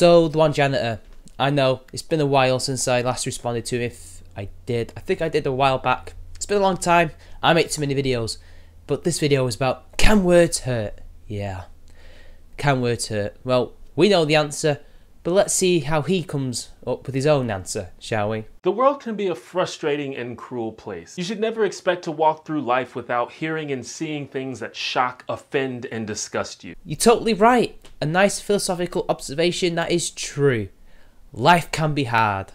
So, The1Janitor. I know, it's been a while since I last responded to him, if I did. I think I did a while back. It's been a long time. I make too many videos. But this video is about, can words hurt? Yeah. Can words hurt? Well, we know the answer, but let's see how he comes up with his own answer, shall we? The world can be a frustrating and cruel place. You should never expect to walk through life without hearing and seeing things that shock, offend, and disgust you. You're totally right. A nice philosophical observation that is true. Life can be hard.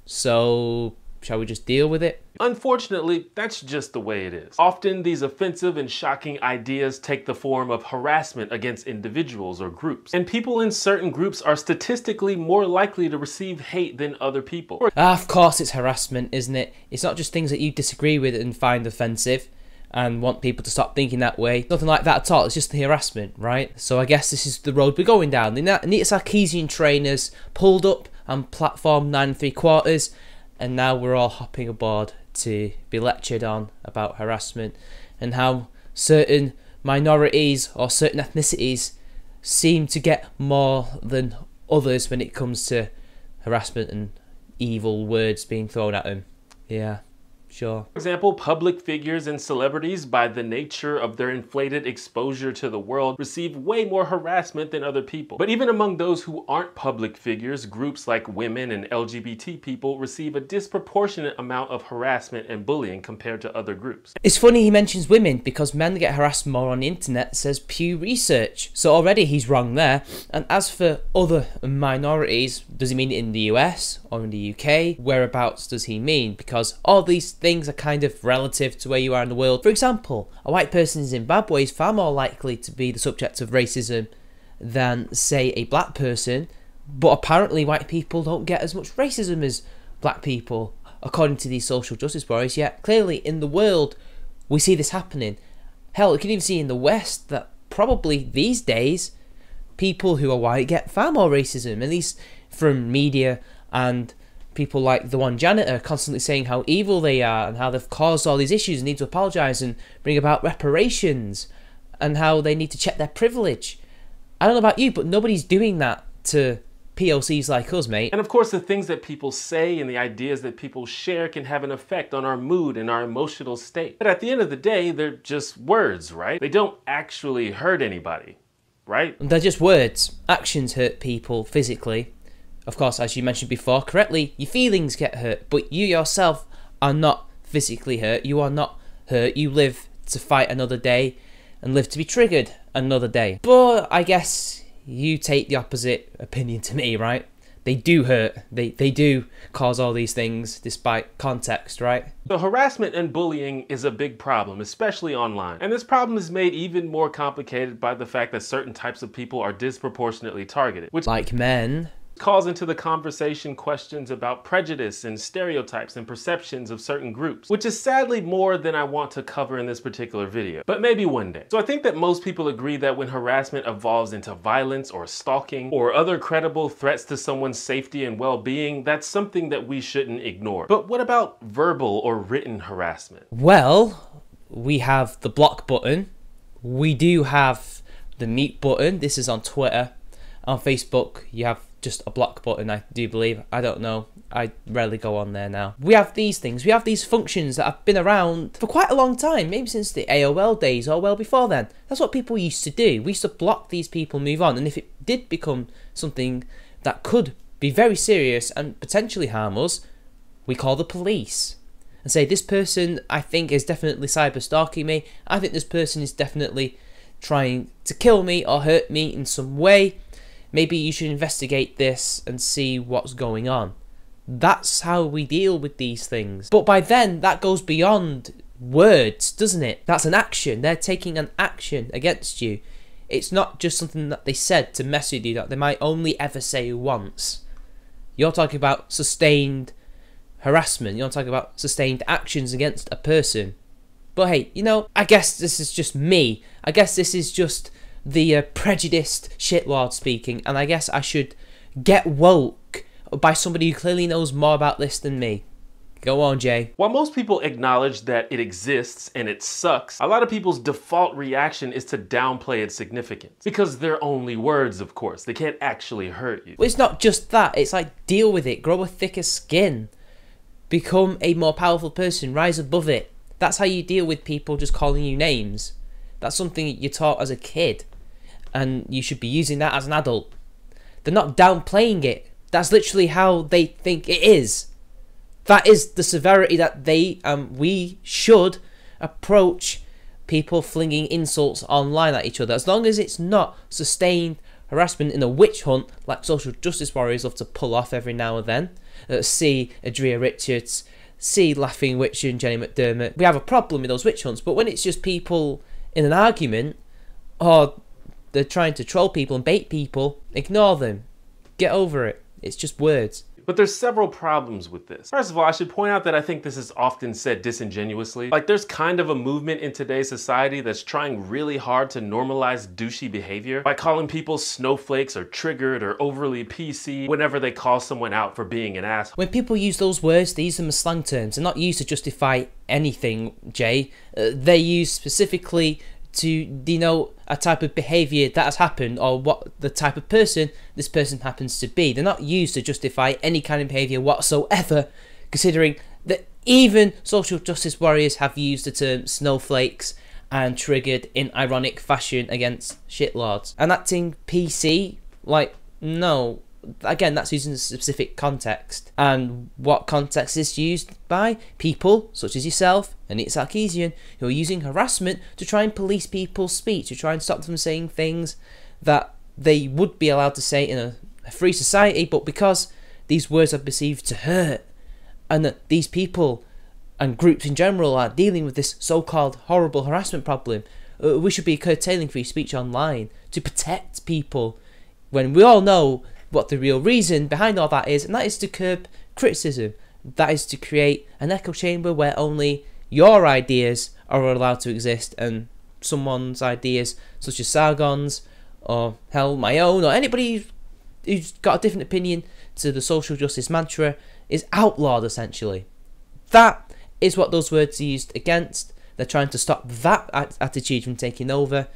So, shall we just deal with it? Unfortunately, that's just the way it is. Often these offensive and shocking ideas take the form of harassment against individuals or groups. And people in certain groups are statistically more likely to receive hate than other people. Of course it's harassment, isn't it? It's not just things that you disagree with and find offensive and want people to stop thinking that way. Nothing like that at all. It's just the harassment, right? So I guess this is the road we're going down. The Anita Sarkeesian trainers pulled up on platform 9 3/4, and now we're all hopping aboard to be lectured on about harassment and how certain minorities or certain ethnicities seem to get more than others when it comes to harassment and evil words being thrown at them. Yeah, sure. For example, public figures and celebrities, by the nature of their inflated exposure to the world, receive way more harassment than other people. But even among those who aren't public figures, groups like women and LGBT people receive a disproportionate amount of harassment and bullying compared to other groups. It's funny he mentions women because men get harassed more on the internet, says Pew Research. So already he's wrong there. And as for other minorities, does he mean in the US or in the UK? Whereabouts does he mean? Because all these things are kind of relative to where you are in the world. For example, a white person in Zimbabwe is far more likely to be the subject of racism than, say, a black person, but apparently white people don't get as much racism as black people, according to these social justice warriors. Yet clearly in the world we see this happening. Hell, you can even see in the West that probably these days people who are white get far more racism, at least from media and people like The1Janitor constantly saying how evil they are and how they've caused all these issues and need to apologise and bring about reparations and how they need to check their privilege. I don't know about you, but nobody's doing that to POCs like us, mate. And of course, the things that people say and the ideas that people share can have an effect on our mood and our emotional state. But at the end of the day, they're just words, right? They don't actually hurt anybody, right? They're just words. Actions hurt people physically. Of course, as you mentioned before correctly, your feelings get hurt, but you yourself are not physically hurt. You are not hurt. You live to fight another day and live to be triggered another day. But I guess you take the opposite opinion to me, right? They do hurt. They do cause all these things despite context, right? So harassment and bullying is a big problem, especially online. And this problem is made even more complicated by the fact that certain types of people are disproportionately targeted, which, like men, calls into the conversation questions about prejudice and stereotypes and perceptions of certain groups, which is sadly more than I want to cover in this particular video, but maybe one day. So I think that most people agree that when harassment evolves into violence or stalking or other credible threats to someone's safety and well-being, that's something that we shouldn't ignore. But what about verbal or written harassment? Well, we have the block button. We do have the mute button. This is on Twitter. On Facebook, you have just a block button, I do believe. I don't know. I rarely go on there now. We have these things. We have these functions that have been around for quite a long time, maybe since the AOL days or well before then. That's what people used to do. We used to block these people, move on, and if it did become something that could be very serious and potentially harm us, we call the police and say, this person I think is definitely cyber stalking me. I think this person is definitely trying to kill me or hurt me in some way. Maybe you should investigate this and see what's going on. That's how we deal with these things. But by then, that goes beyond words, doesn't it? That's an action. They're taking an action against you. It's not just something that they said to mess with you that they might only ever say once. You're talking about sustained harassment. You're talking about sustained actions against a person. But hey, you know, I guess this is just me. I guess this is just the prejudiced shitlord speaking, and I guess I should get woke by somebody who clearly knows more about this than me. Go on, Jay. While most people acknowledge that it exists and it sucks, a lot of people's default reaction is to downplay its significance. Because they're only words, of course. They can't actually hurt you. Well, it's not just that. It's like, deal with it. Grow a thicker skin. Become a more powerful person. Rise above it. That's how you deal with people just calling you names. That's something you're taught as a kid. And you should be using that as an adult. They're not downplaying it. That's literally how they think it is. That is the severity that we should approach people flinging insults online at each other. As long as it's not sustained harassment in a witch hunt, like social justice warriors love to pull off every now and then. See Adria Richards, see Laughing Witch and Jenny McDermott. We have a problem with those witch hunts. But when it's just people in an argument, or they're trying to troll people and bait people, ignore them. Get over it. It's just words. But there's several problems with this. First of all, I should point out that I think this is often said disingenuously. Like, there's kind of a movement in today's society that's trying really hard to normalize douchey behavior by calling people snowflakes or triggered or overly PC whenever they call someone out for being an asshole. When people use those words, they use them as slang terms. They're not used to justify anything, Jay. They're used specifically to denote a type of behaviour that has happened, or what the type of person this person happens to be. They're not used to justify any kind of behaviour whatsoever, considering that even social justice warriors have used the term snowflakes and triggered in ironic fashion against shitlords. And acting PC, like, no. Again, that's used in a specific context. And what context is used by? People such as yourself and Nita Sarkeesian, who are using harassment to try and police people's speech, to try and stop them saying things that they would be allowed to say in a free society, but because these words are perceived to hurt, and that these people and groups in general are dealing with this so-called horrible harassment problem, we should be curtailing free speech online to protect people, when we all know what the real reason behind all that is, and that is to curb criticism. That is to create an echo chamber where only your ideas are allowed to exist, and someone's ideas, such as Sargon's, or hell, my own, or anybody who's got a different opinion to the social justice mantra, is outlawed, essentially. That is what those words are used against. They're trying to stop that attitude from taking over,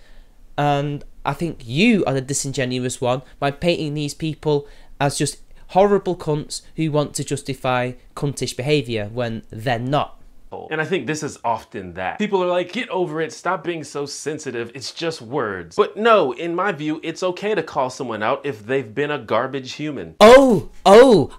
and I think you are the disingenuous one by painting these people as just horrible cunts who want to justify cuntish behaviour when they're not. And I think this is often that. People are like, get over it, stop being so sensitive, it's just words. But no, in my view, it's okay to call someone out if they've been a garbage human. Oh,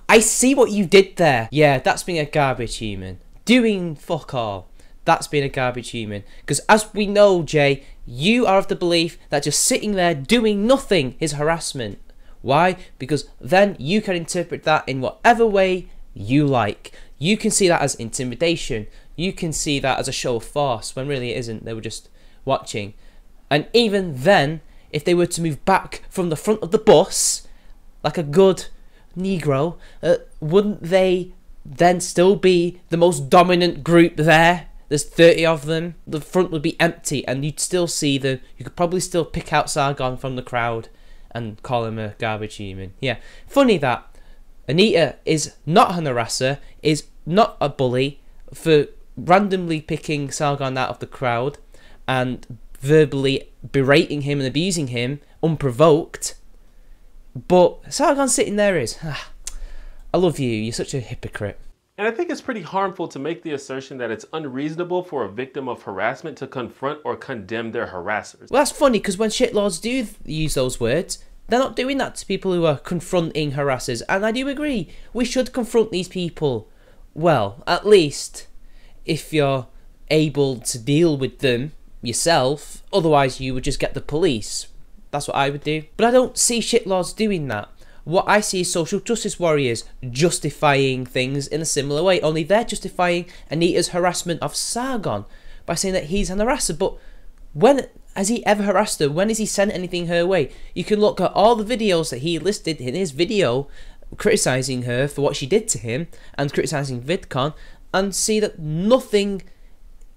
I see what you did there. Yeah, that's being a garbage human. Doing fuck all. That's being a garbage human. Because as we know, Jay, you are of the belief that just sitting there doing nothing is harassment. Why? Because then you can interpret that in whatever way you like. You can see that as intimidation. You can see that as a show of force, when really it isn't. They were just watching. And even then, if they were to move back from the front of the bus, like a good Negro, wouldn't they then still be the most dominant group there? There's 30 of them. The front would be empty, and you'd still see them. You could probably still pick out Sargon from the crowd and call him a garbage human. Yeah, funny that Anita is not an harasser, is not a bully, for randomly picking Sargon out of the crowd and verbally berating him and abusing him unprovoked. But Sargon sitting there is, I love you, you're such a hypocrite. And I think it's pretty harmful to make the assertion that it's unreasonable for a victim of harassment to confront or condemn their harassers. Well, that's funny, because when shitlords do use those words, they're not doing that to people who are confronting harassers. And I do agree, we should confront these people. Well, at least if you're able to deal with them yourself. Otherwise, you would just get the police. That's what I would do. But I don't see shitlords doing that. What I see is social justice warriors justifying things in a similar way, only they're justifying Anita's harassment of Sargon by saying that he's an harasser. But when has he ever harassed her? When has he sent anything her way? You can look at all the videos that he listed in his video criticising her for what she did to him and criticising VidCon, and see that nothing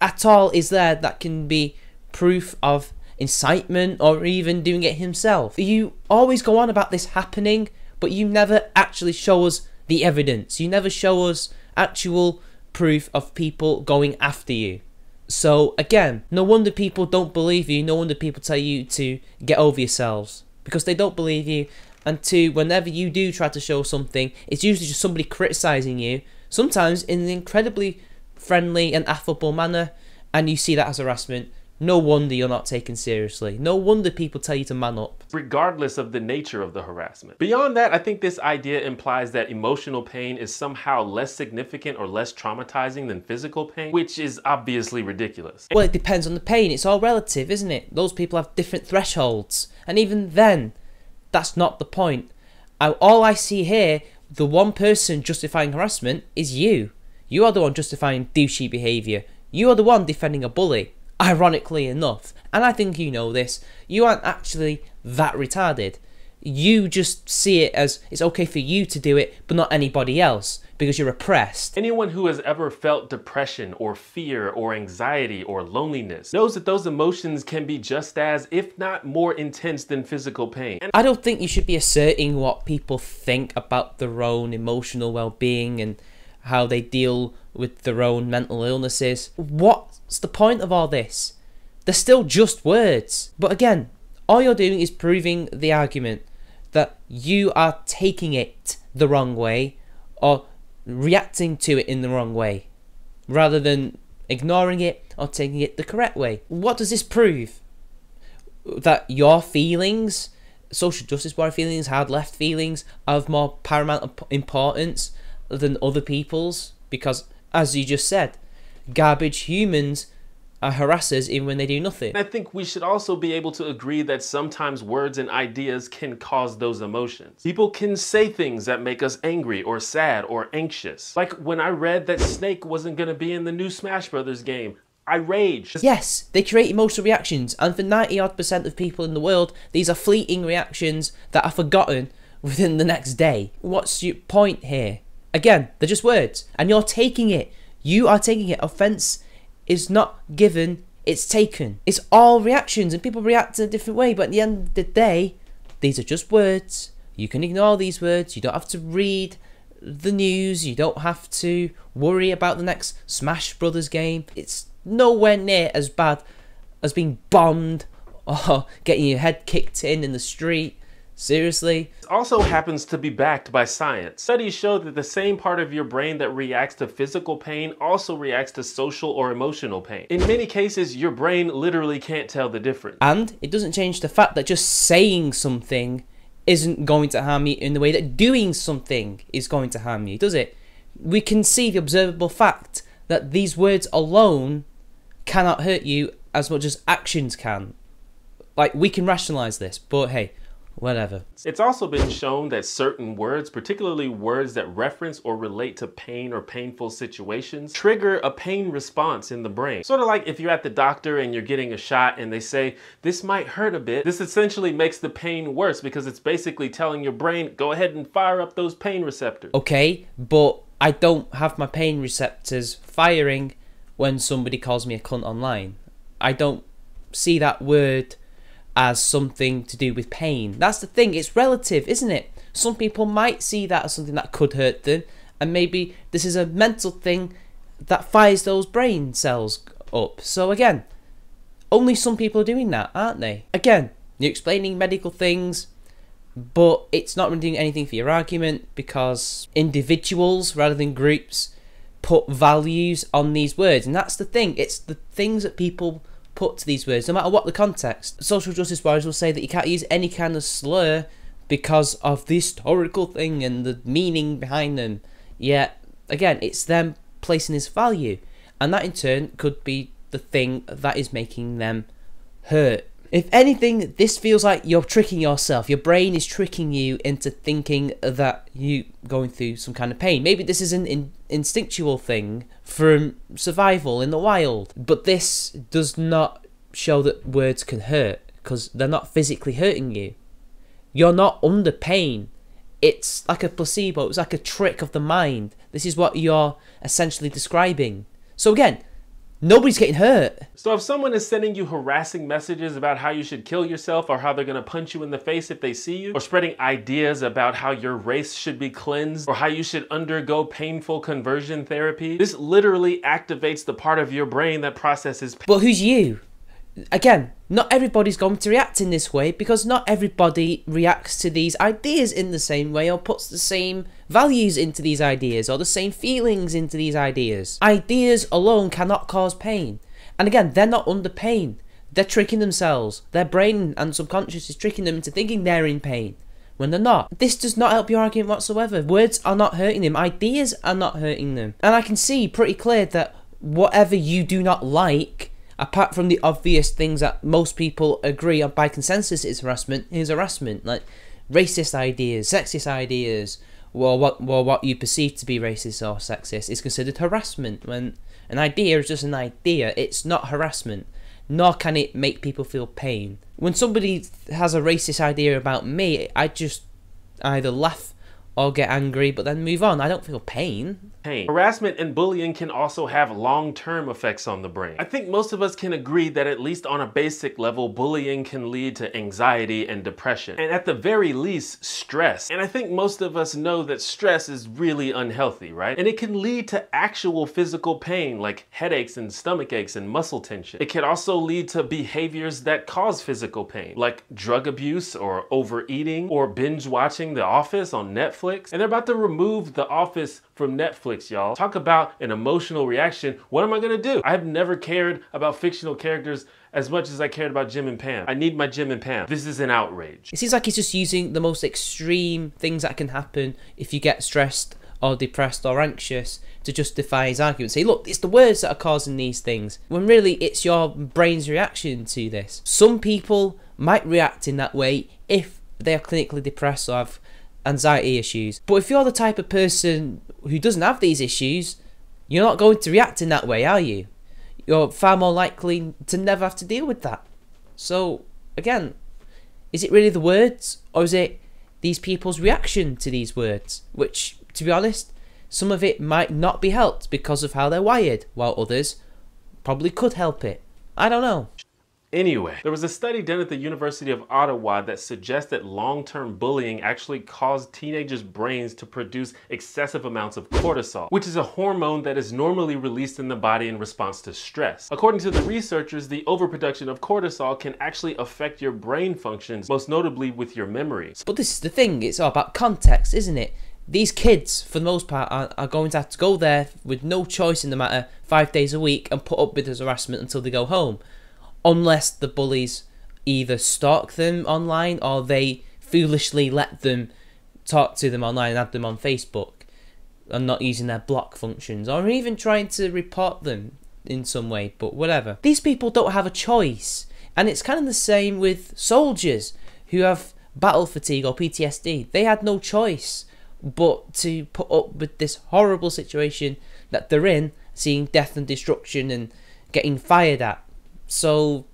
at all is there that can be proof of incitement or even doing it himself. You always go on about this happening, but you never actually show us the evidence. You never show us actual proof of people going after you. So again, no wonder people don't believe you, no wonder people tell you to get over yourselves, because they don't believe you. And two, whenever you do try to show something, it's usually just somebody criticising you, sometimes in an incredibly friendly and affable manner, and you see that as harassment. No wonder you're not taken seriously. No wonder people tell you to man up. Regardless of the nature of the harassment. Beyond that, I think this idea implies that emotional pain is somehow less significant or less traumatizing than physical pain, which is obviously ridiculous. Well, it depends on the pain. It's all relative, isn't it? Those people have different thresholds. And even then, that's not the point. All I see here, the one person justifying harassment is you. You are the one justifying douchey behaviour. You are the one defending a bully. Ironically enough, and I think you know this, you aren't actually that retarded. You just see it as it's okay for you to do it, but not anybody else, because you're oppressed. Anyone who has ever felt depression or fear or anxiety or loneliness knows that those emotions can be just as, if not more intense than physical pain. I don't think you should be asserting what people think about their own emotional well-being and how they deal with their own mental illnesses. What's the point of all this? They're still just words. But again, all you're doing is proving the argument that you are taking it the wrong way or reacting to it in the wrong way, rather than ignoring it or taking it the correct way. What does this prove? That your feelings, social justice warrior feelings, hard left feelings, are of more paramount importance than other people's? Because, as you just said, garbage humans are harassers even when they do nothing. I think we should also be able to agree that sometimes words and ideas can cause those emotions. People can say things that make us angry or sad or anxious. Like when I read that Snake wasn't going to be in the new Smash Brothers game, I raged. Yes, they create emotional reactions, and for 90% of people in the world, these are fleeting reactions that are forgotten within the next day. What's your point here? Again, they're just words, and you're taking it. You are taking it. Offence is not given, it's taken. It's all reactions, and people react in a different way, but at the end of the day, these are just words. You can ignore these words. You don't have to read the news. You don't have to worry about the next Smash Brothers game. It's nowhere near as bad as being bombed or getting your head kicked in the street. Seriously? It also happens to be backed by science. Studies show that the same part of your brain that reacts to physical pain also reacts to social or emotional pain. In many cases, your brain literally can't tell the difference. And it doesn't change the fact that just saying something isn't going to harm you in the way that doing something is going to harm you, does it? We can see the observable fact that these words alone cannot hurt you as much as actions can. Like, we can rationalize this, but hey, whatever. It's also been shown that certain words, particularly words that reference or relate to pain or painful situations, trigger a pain response in the brain. Sort of like if you're at the doctor and you're getting a shot and they say, this might hurt a bit. This essentially makes the pain worse because it's basically telling your brain, go ahead and fire up those pain receptors. Okay, but I don't have my pain receptors firing when somebody calls me a cunt online. I don't see that word as something to do with pain. That's the thing, it's relative, isn't it? Some people might see that as something that could hurt them, and maybe this is a mental thing that fires those brain cells up. So again, only some people are doing that, aren't they? Again, you're explaining medical things, but it's not really doing anything for your argument, because individuals rather than groups put values on these words, and that's the thing. It's the things that people put to these words, no matter what the context. Social justice warriors will say that you can't use any kind of slur because of the historical thing and the meaning behind them. Yet, again, it's them placing this value, and that in turn could be the thing that is making them hurt. If anything, this feels like you're tricking yourself. Your brain is tricking you into thinking that you're going through some kind of pain. Maybe this is an instinctual thing from survival in the wild. But this does not show that words can hurt, because they're not physically hurting you. You're not under pain. It's like a placebo. It's like a trick of the mind. This is what you're essentially describing. So again, Nobody's getting hurt. So if someone is sending you harassing messages about how you should kill yourself or how they're gonna punch you in the face if they see you, or spreading ideas about how your race should be cleansed or how you should undergo painful conversion therapy, this literally activates the part of your brain that processes pain. But who's you? Again, not everybody's going to react in this way because not everybody reacts to these ideas in the same way or puts the same values into these ideas or the same feelings into these ideas. Ideas alone cannot cause pain. And again, they're not under pain. They're tricking themselves. Their brain and subconscious is tricking them into thinking they're in pain when they're not. This does not help your argument whatsoever. Words are not hurting them. Ideas are not hurting them. And I can see pretty clear that whatever you do not like, apart from the obvious things that most people agree on by consensus is harassment, like racist ideas, sexist ideas, or what you perceive to be racist or sexist is considered harassment. When an idea is just an idea, it's not harassment, nor can it make people feel pain. When somebody has a racist idea about me, I just either laugh or get angry, but then move on. I don't feel pain. Harassment and bullying can also have long-term effects on the brain. I think most of us can agree that at least on a basic level, bullying can lead to anxiety and depression, and at the very least, stress. And I think most of us know that stress is really unhealthy, right? And it can lead to actual physical pain, like headaches and stomach aches and muscle tension. It can also lead to behaviors that cause physical pain, like drug abuse or overeating or binge watching The Office on Netflix. And they're about to remove The Office from Netflix, y'all. Talk about an emotional reaction. What am I gonna do? I have never cared about fictional characters as much as I cared about Jim and Pam. I need my Jim and Pam. This is an outrage. It seems like he's just using the most extreme things that can happen if you get stressed or depressed or anxious to justify his argument. Say, look, it's the words that are causing these things, when really it's your brain's reaction to this. Some people might react in that way if they are clinically depressed or have anxiety issues. But if you're the type of person who doesn't have these issues, you're not going to react in that way, are you? You're far more likely to never have to deal with that. So, again, is it really the words, or is it these people's reaction to these words? Which, to be honest, some of it might not be helped because of how they're wired, while others probably could help it. I don't know. Anyway, there was a study done at the University of Ottawa that suggests that long-term bullying actually caused teenagers' brains to produce excessive amounts of cortisol, which is a hormone that is normally released in the body in response to stress. According to the researchers, the overproduction of cortisol can actually affect your brain functions, most notably with your memory. But this is the thing, it's all about context, isn't it? These kids, for the most part, are going to have to go there with no choice in the matter 5 days a week and put up with this harassment until they go home. Unless the bullies either stalk them online or they foolishly let them talk to them online and add them on Facebook and not using their block functions, or even trying to report them in some way, but whatever. These people don't have a choice, and it's kind of the same with soldiers who have battle fatigue or PTSD. They had no choice but to put up with this horrible situation that they're in, seeing death and destruction and getting fired at. So,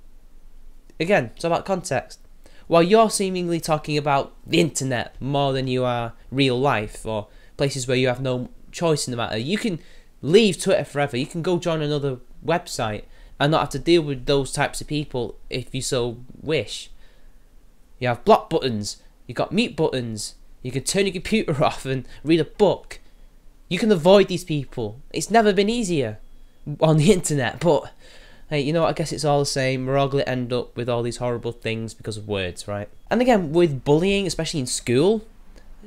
again, it's about context. While you're seemingly talking about the internet more than you are real life or places where you have no choice in the matter, you can leave Twitter forever. You can go join another website and not have to deal with those types of people if you so wish. You have block buttons, you've got mute buttons, you can turn your computer off and read a book. You can avoid these people. It's never been easier on the internet, but hey, you know what, I guess it's all the same. We're all going to end up with all these horrible things because of words, right? And again, with bullying, especially in school,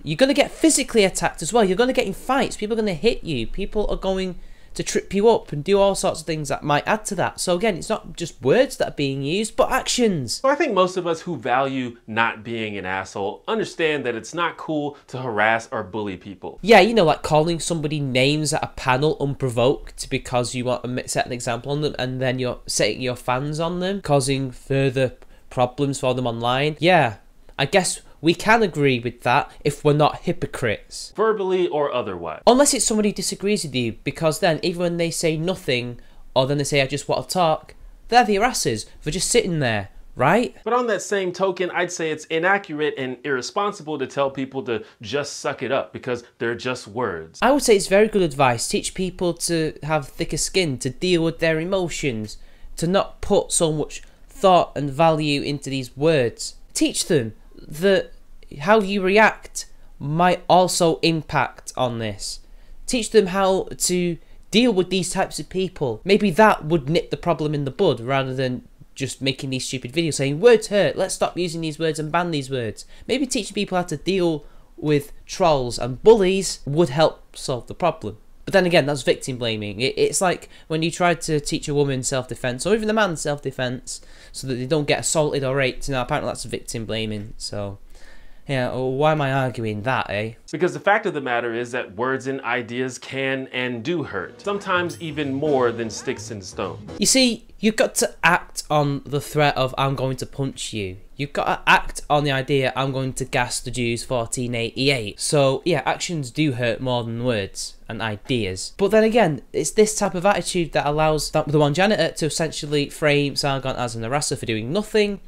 you're going to get physically attacked as well. You're going to get in fights. People are going to hit you. People are going to trip you up and do all sorts of things that might add to that. So again, it's not just words that are being used, but actions. So I think most of us who value not being an asshole understand that it's not cool to harass or bully people. Yeah, you know, like calling somebody names at a panel unprovoked because you want to set an example on them, and then you're setting your fans on them, causing further problems for them online. Yeah, I guess we can agree with that if we're not hypocrites. Verbally or otherwise. Unless it's somebody who disagrees with you, because then even when they say nothing, or then they say I just want to talk, they're the harassers for just sitting there, right? But on that same token, I'd say it's inaccurate and irresponsible to tell people to just suck it up because they're just words. I would say it's very good advice. Teach people to have thicker skin, to deal with their emotions, to not put so much thought and value into these words. Teach them that how you react might also impact on this. Teach them how to deal with these types of people. Maybe that would nip the problem in the bud rather than just making these stupid videos saying words hurt, let's stop using these words and ban these words. Maybe teaching people how to deal with trolls and bullies would help solve the problem. But then again, that's victim blaming. It's like when you try to teach a woman self-defense, or even a man self-defense, so that they don't get assaulted or raped. Now, apparently that's victim blaming. So, yeah, why am I arguing that, eh? Because the fact of the matter is that words and ideas can and do hurt. Sometimes even more than sticks and stones. You see, you've got to act on the threat of I'm going to punch you. You've got to act on the idea I'm going to gas the Jews 1488. So yeah, actions do hurt more than words and ideas. But then again, it's this type of attitude that allows the one-janitor to essentially frame Sargon as an harasser for doing nothing,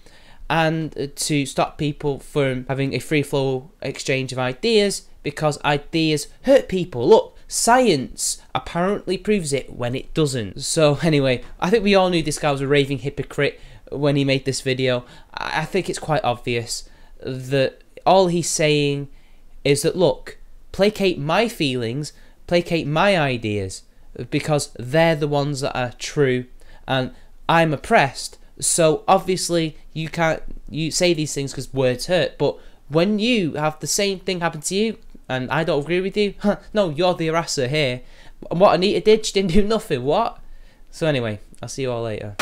and to stop people from having a free-flow exchange of ideas, because ideas hurt people. Look, science apparently proves it when it doesn't. So anyway, I think we all knew this guy was a raving hypocrite when he made this video. I think it's quite obvious that all he's saying is that, look, placate my feelings, placate my ideas, because they're the ones that are true, and I'm oppressed. So obviously you say these things because words hurt, but when you have the same thing happen to you and I don't agree with you, no, you're the harasser here. And what Anita did, she didn't do nothing. What? So anyway, I'll see you all later.